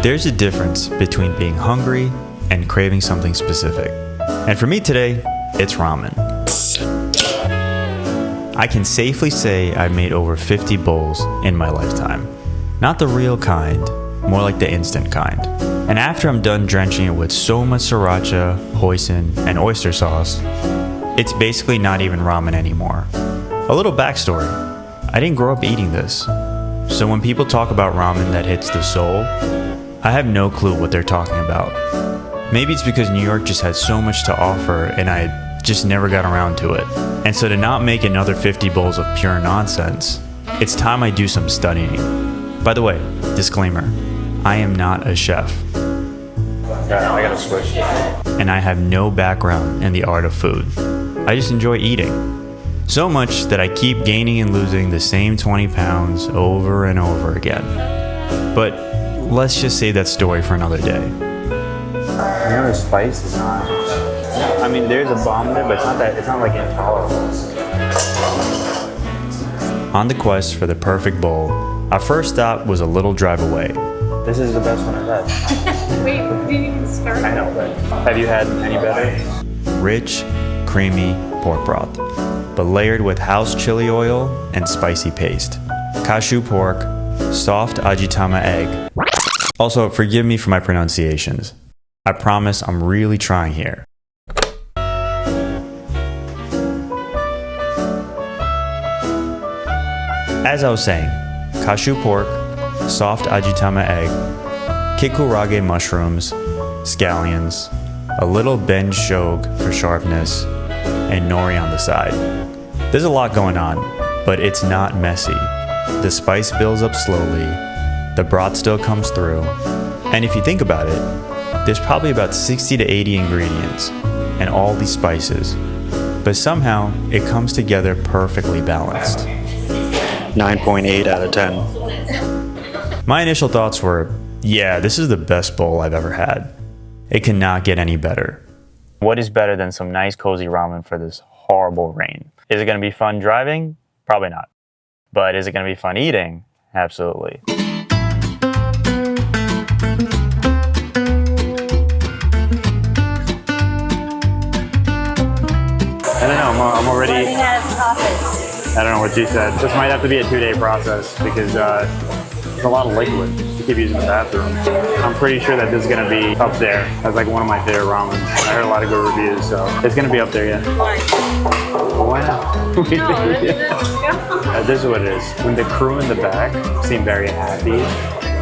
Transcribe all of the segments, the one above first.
There's a difference between being hungry and craving something specific. And for me today, it's ramen. I can safely say I've made over 50 bowls in my lifetime. Not the real kind, more like the instant kind. And after I'm done drenching it with so much sriracha, hoisin, and oyster sauce, it's basically not even ramen anymore. A little backstory. I didn't grow up eating this. So when people talk about ramen that hits the soul, I have no clue what they're talking about. Maybe it's because New York just had so much to offer and I just never got around to it. And so to not make another 50 bowls of pure nonsense, it's time I do some studying. By the way, disclaimer, I am not a chef. I gotta switch. And I have no background in the art of food. I just enjoy eating. So much that I keep gaining and losing the same 20 pounds over and over again. But let's just save that story for another day. You know, the spice is not. I mean, there's a bomb in it, but it's not like intolerable. On the quest for the perfect bowl, our first stop was a little drive away. This is the best one I've had. Wait, we didn't even start. I know, but have you had any better? Rich, creamy pork broth, but layered with house chili oil and spicy paste. Cashew pork, soft ajitama egg. Also, forgive me for my pronunciations. I promise I'm really trying here. As I was saying, cashew pork, soft ajitama egg, kikurage mushrooms, scallions, a little ben shog for sharpness, and nori on the side. There's a lot going on, but it's not messy. The spice builds up slowly, the broth still comes through, and if you think about it, there's probably about 60 to 80 ingredients and all these spices, but somehow it comes together perfectly balanced. 9.8 out of 10. My initial thoughts were, yeah, this is the best bowl I've ever had. It cannot get any better. What is better than some nice cozy ramen for this horrible rain? Is it going to be fun driving? Probably not. But is it going to be fun eating? Absolutely. I don't know, I'm already. I don't know what you said. This might have to be a 2-day process because there's a lot of liquid to keep using the bathroom. I'm pretty sure that this is going to be up there as like one of my favorite ramens. I heard a lot of good reviews, so it's going to be up there, yeah. Wow. This is what it is. When the crew in the back seem very happy,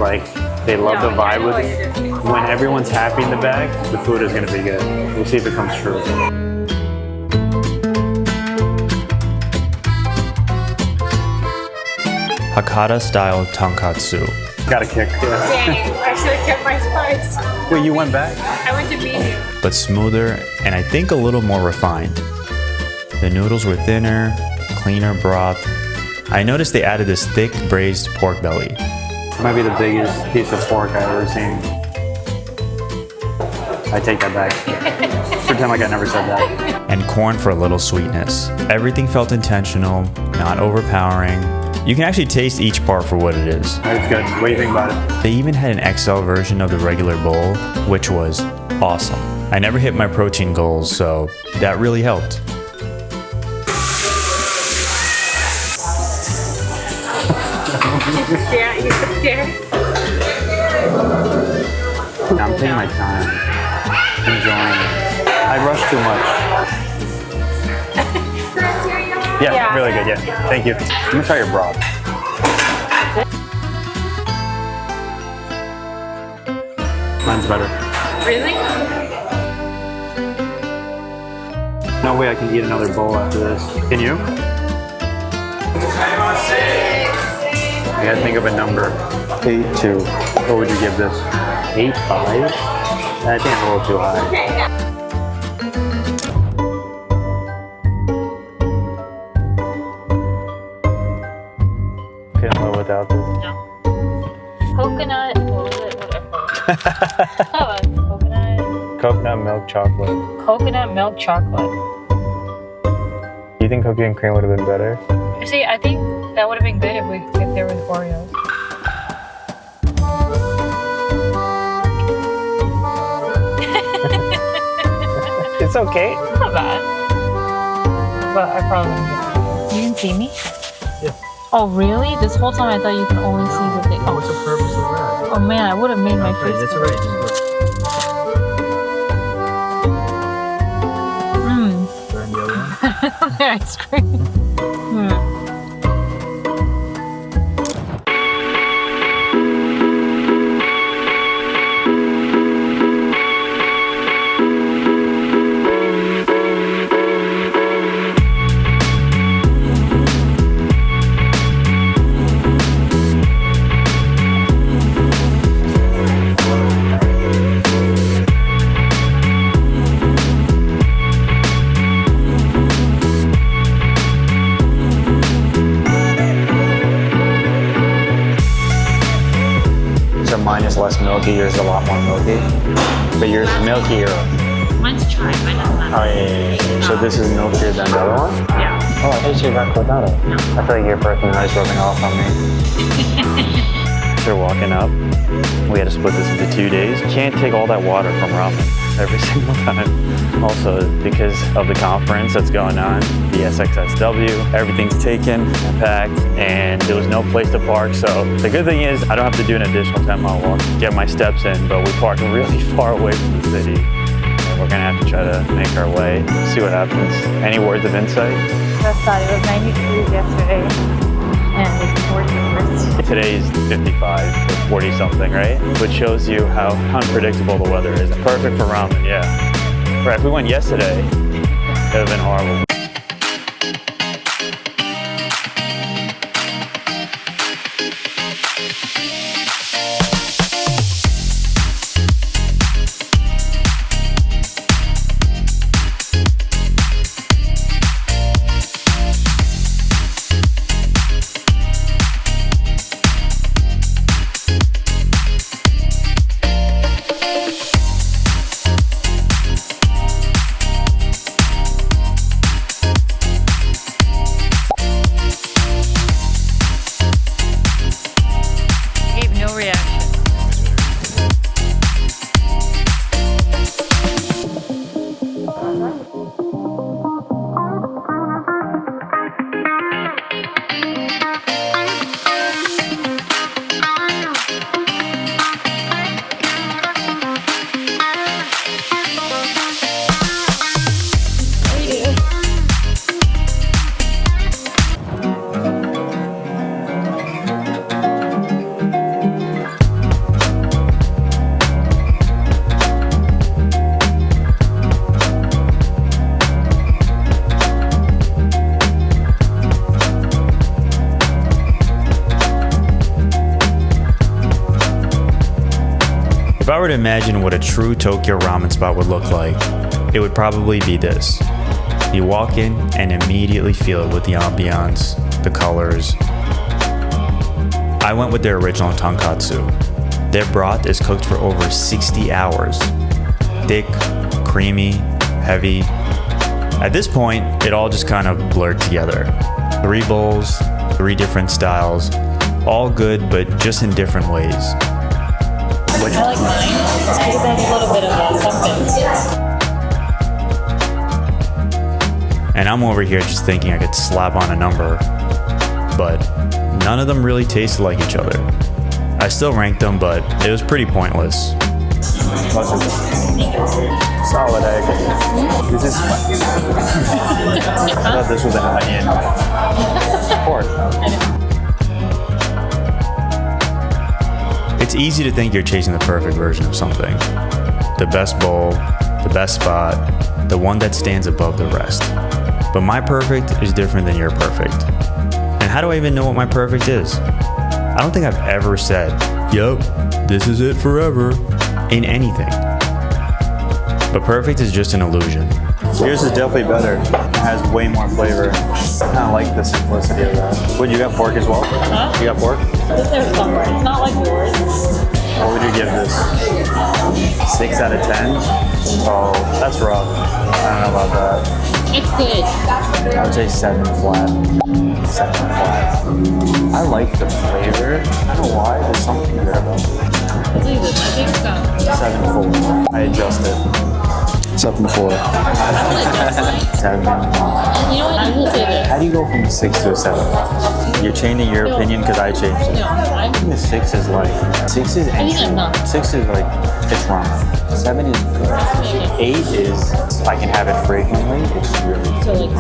like they love the vibe with it. When everyone's happy in the back, the food is going to be good. We'll see if it comes true. Hakata style tonkatsu. Got a kick. Yeah. Dang, I should have kept my spice. Wait, you went back? I went to medium. But smoother and I think a little more refined. The noodles were thinner, cleaner broth. I noticed they added this thick braised pork belly. It might be the biggest piece of pork I've ever seen. I take that back. Pretend like I never said that. And corn for a little sweetness. Everything felt intentional, not overpowering. You can actually taste each part for what it is. It's good. What do you think about it? They even had an XL version of the regular bowl, which was awesome. I never hit my protein goals, so that really helped. Yeah, you sit there. I'm taking my time, enjoying it. I rush too much. Yeah, really good, yeah. Thank you. I'm gonna try your broth. Mine's better. Really? No way I can eat another bowl after this. Can you? I gotta think of a number. 8.2. What would you give this? 8.5? I think it's a little too high. Couldn't live without this. No. Coconut, what was it? Whatever. Coconut milk chocolate. Coconut milk chocolate. Do you think cookie and cream would have been better? See, I think that would have been good if there was Oreos. It's okay. It's not bad. But I probably wouldn't get it. You didn't see me? Yeah. Oh, really? This whole time I thought you can only see the thing. What's the purpose of that? Oh man, I would have made my face. That's alright. Just look. Burn the other one. Ice cream. So mine is less milky, yours is a lot more milky. But yours is milkier. Mine's chai. Mine doesn't matter. Oh yeah. So this is milkier than the other one? Yeah. Oh, I thought you got cortado. No. I feel like your birth and ice rubbing off on me. After walking up, we had to split this into 2 days. Can't take all that water from ramen every single time. Also, because of the conference that's going on, the SXSW, everything's taken and packed, and there was no place to park. So the good thing is I don't have to do an additional 10-mile walk to get my steps in, but we parked really far away from the city. And we're gonna have to try to make our way, see what happens. Any words of insight? That's sad. It was 90 degrees yesterday, and it's 40 degrees. Today's 55 or 40 something, right? Which shows you how unpredictable the weather is. Perfect for ramen, yeah. Right, if we went yesterday, it would have been horrible. Gave no reaction. If I were to imagine what a true Tokyo ramen spot would look like, it would probably be this. You walk in and immediately feel it with the ambiance, the colors. I went with their original tonkatsu. Their broth is cooked for over 60 hours. Thick, creamy, heavy. At this point, it all just kind of blurred together. 3 bowls, 3 different styles, all good but just in different ways. I like mine because it has a little bit of something. And I'm over here just thinking I could slap on a number, but none of them really tasted like each other. I still ranked them, but it was pretty pointless. Solid egg. This is spicy. I thought this was an onion. Pork. It's easy to think you're chasing the perfect version of something. The best bowl, the best spot, the one that stands above the rest. But my perfect is different than your perfect. And how do I even know what my perfect is? I don't think I've ever said, yup, this is it forever, in anything. But perfect is just an illusion. Yours is definitely better. It has way more flavor. I kind of like the simplicity of that. Would you got pork as well? Huh? You got pork? It's there somewhere. It's not like yours. What would you give this? 6 out of 10? Oh, that's rough. I don't know about that. It's good. I would say 7 flat. 7 flat. I like the flavor. I don't know why. There's something there about it. It's either. I think so. 7 4. I adjust it. 7 4. I would adjust it. 7. You know what? I will say this. How do you go from a 6 to a 7? You're changing your opinion because I changed it. No, I think the 6 is like 6 is think entry. enough. 6 is like it's wrong. 7 is good. 8 is I can have it frequently. It's really good. So like,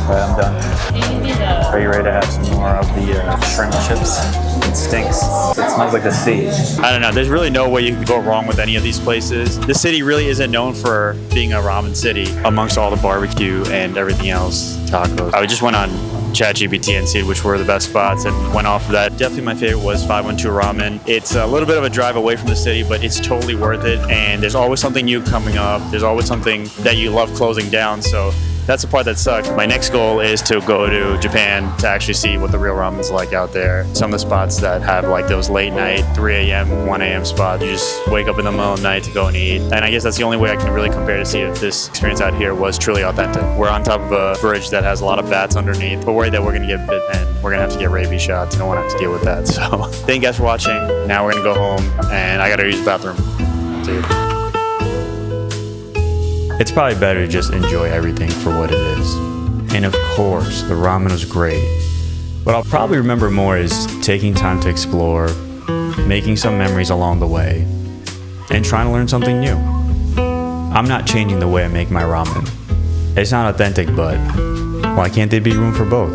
But I'm done. Are you ready to have some more of the shrimp chips? It stinks. It smells like the sea. I don't know. There's really no way you can go wrong with any of these places. The city really isn't known for being a ramen city amongst all the barbecue and everything else, tacos. I just went on ChatGPT and see which were the best spots and went off of that. Definitely my favorite was 512 Ramen. It's a little bit of a drive away from the city, but it's totally worth it. And there's always something new coming up. There's always something that you love closing down. So that's the part that sucks. My next goal is to go to Japan to actually see what the real ramen's like out there. Some of the spots that have like those late night, 3 a.m., 1 a.m. spots. You just wake up in the middle of the night to go and eat. And I guess that's the only way I can really compare to see if this experience out here was truly authentic. We're on top of a bridge that has a lot of bats underneath. We're worried that we're gonna get bit and we're gonna have to get rabies shots. No one has to deal with that. So thank you guys for watching. Now we're gonna go home and I gotta use the bathroom. See you. It's probably better to just enjoy everything for what it is. And of course, the ramen was great. What I'll probably remember more is taking time to explore, making some memories along the way, and trying to learn something new. I'm not changing the way I make my ramen. It's not authentic, but why can't there be room for both?